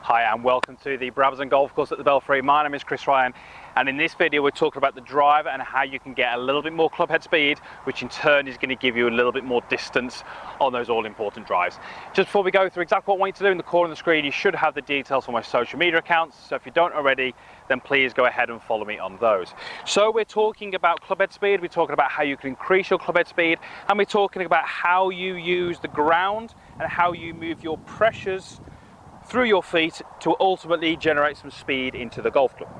Hi and welcome to the Brabazon Golf Course at the Belfry. My name is Chris Ryan, and in this video we're talking about the driver and how you can get a little bit more club head speed, which in turn is going to give you a little bit more distance on those all important drives. Just before we go through exactly what I want you to do, in the corner of the screen you should have the details for my social media accounts, so if you don't already, then please go ahead and follow me on those. So we're talking about club head speed, we're talking about how you can increase your club head speed, and we're talking about how you use the ground and how you move your pressures through your feet to ultimately generate some speed into the golf club.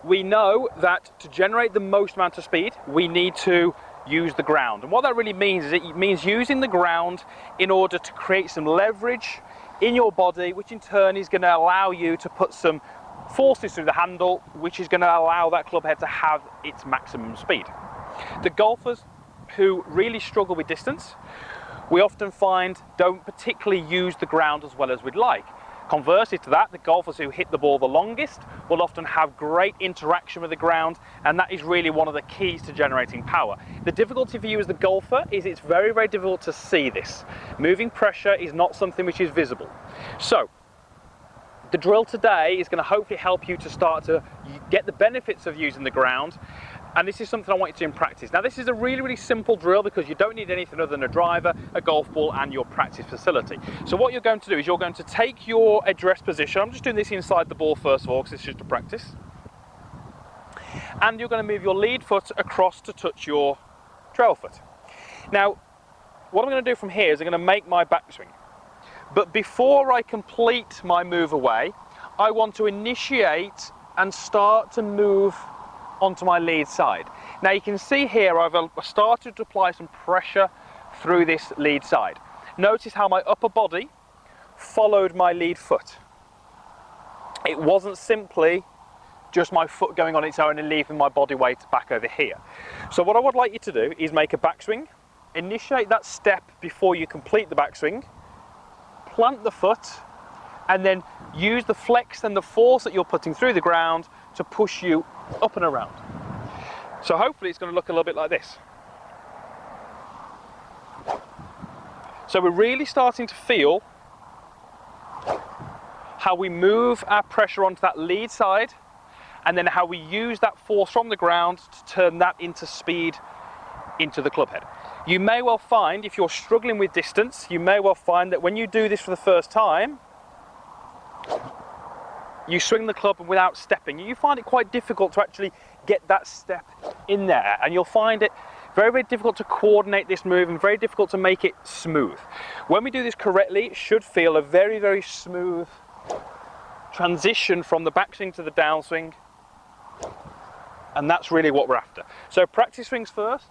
We know that to generate the most amount of speed, we need to use the ground. And what that really means is it means using the ground in order to create some leverage in your body, which in turn is going to allow you to put some forces through the handle, which is going to allow that club head to have its maximum speed. The golfers who really struggle with distance, we often find don't particularly use the ground as well as we'd like. Conversely to that, the golfers who hit the ball the longest will often have great interaction with the ground, and that is really one of the keys to generating power. The difficulty for you as the golfer is it's very, very difficult to see this. Moving pressure is not something which is visible. So the drill today is going to hopefully help you to start to get the benefits of using the ground. And this is something I want you to do in practice. Now this is a really, really simple drill because you don't need anything other than a driver, a golf ball and your practice facility. So what you're going to do is you're going to take your address position. I'm just doing this inside the ball first of all because it's just a practice. And you're going to move your lead foot across to touch your trail foot. Now what I'm going to do from here is I'm going to make my backswing. But before I complete my move away, I want to initiate and start to move onto my lead side. Now you can see here I've started to apply some pressure through this lead side. Notice how my upper body followed my lead foot. It wasn't simply just my foot going on its own and leaving my body weight back over here. So what I would like you to do is make a backswing, initiate that step before you complete the backswing, plant the foot, and then use the flex and the force that you're putting through the ground to push you up and around. So hopefully it's going to look a little bit like this. So we're really starting to feel how we move our pressure onto that lead side and then how we use that force from the ground to turn that into speed into the club head. You may well find, if you're struggling with distance, you may well find that when you do this for the first time, you swing the club without stepping. You find it quite difficult to actually get that step in there, and you'll find it very, very difficult to coordinate this move and very difficult to make it smooth. When we do this correctly, it should feel a very, very smooth transition from the backswing to the downswing, and that's really what we're after. So practice swings first.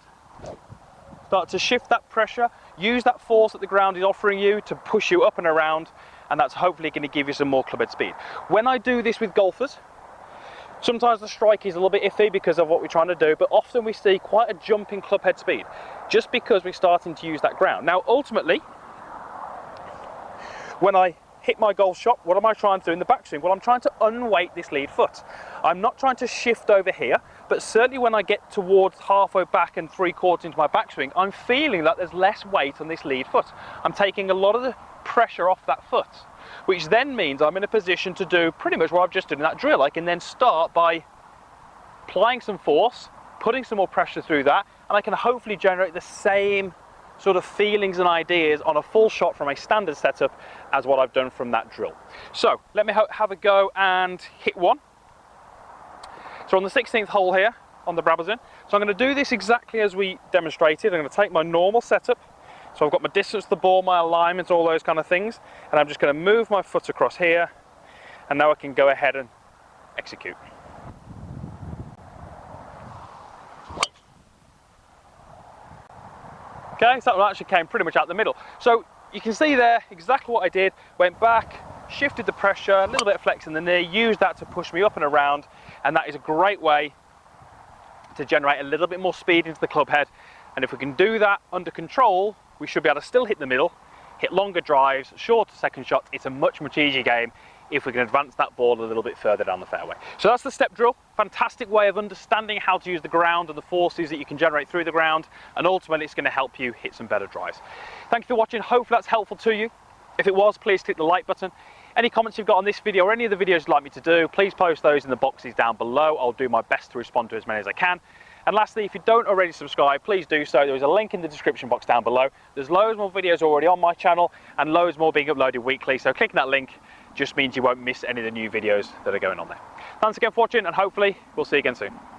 Start to shift that pressure, use that force that the ground is offering you to push you up and around, and that's hopefully going to give you some more club head speed. When I do this with golfers, sometimes the strike is a little bit iffy because of what we're trying to do, but often we see quite a jump in club head speed just because we're starting to use that ground. Now ultimately, when I hit my golf shot, what am I trying to do in the backswing? Well, I'm trying to unweight this lead foot. I'm not trying to shift over here, but certainly when I get towards halfway back and 3/4 into my backswing, I'm feeling that there's less weight on this lead foot. I'm taking a lot of the pressure off that foot, which then means I'm in a position to do pretty much what I've just done in that drill. I can then start by applying some force, putting some more pressure through that, and I can hopefully generate the same sort of feelings and ideas on a full shot from a standard setup as what I've done from that drill. So let me have a go and hit one. So on the 16th hole here on the Brabazon. So I'm going to do this exactly as we demonstrated. I'm going to take my normal setup. So I've got my distance to the ball, my alignment, all those kind of things, and I'm just going to move my foot across here, and now I can go ahead and execute. Okay, so that one actually came pretty much out the middle. So you can see there exactly what I did. Went back, shifted the pressure, a little bit of flex in the knee, used that to push me up and around, and that is a great way to generate a little bit more speed into the club head. And if we can do that under control, we should be able to still hit the middle, hit longer drives, shorter second shots. It's a much, much easier game if we can advance that ball a little bit further down the fairway. So that's the step drill. Fantastic way of understanding how to use the ground and the forces that you can generate through the ground, and ultimately it's going to help you hit some better drives. Thank you for watching. Hopefully that's helpful to you. If it was, please click the like button. Any comments you've got on this video or any of the videos you'd like me to do, please post those in the boxes down below. I'll do my best to respond to as many as I can. And lastly, if you don't already subscribe, please do so. There is a link in the description box down below. There's loads more videos already on my channel and loads more being uploaded weekly. So clicking that link just means you won't miss any of the new videos that are going on there. Thanks again for watching, and hopefully we'll see you again soon.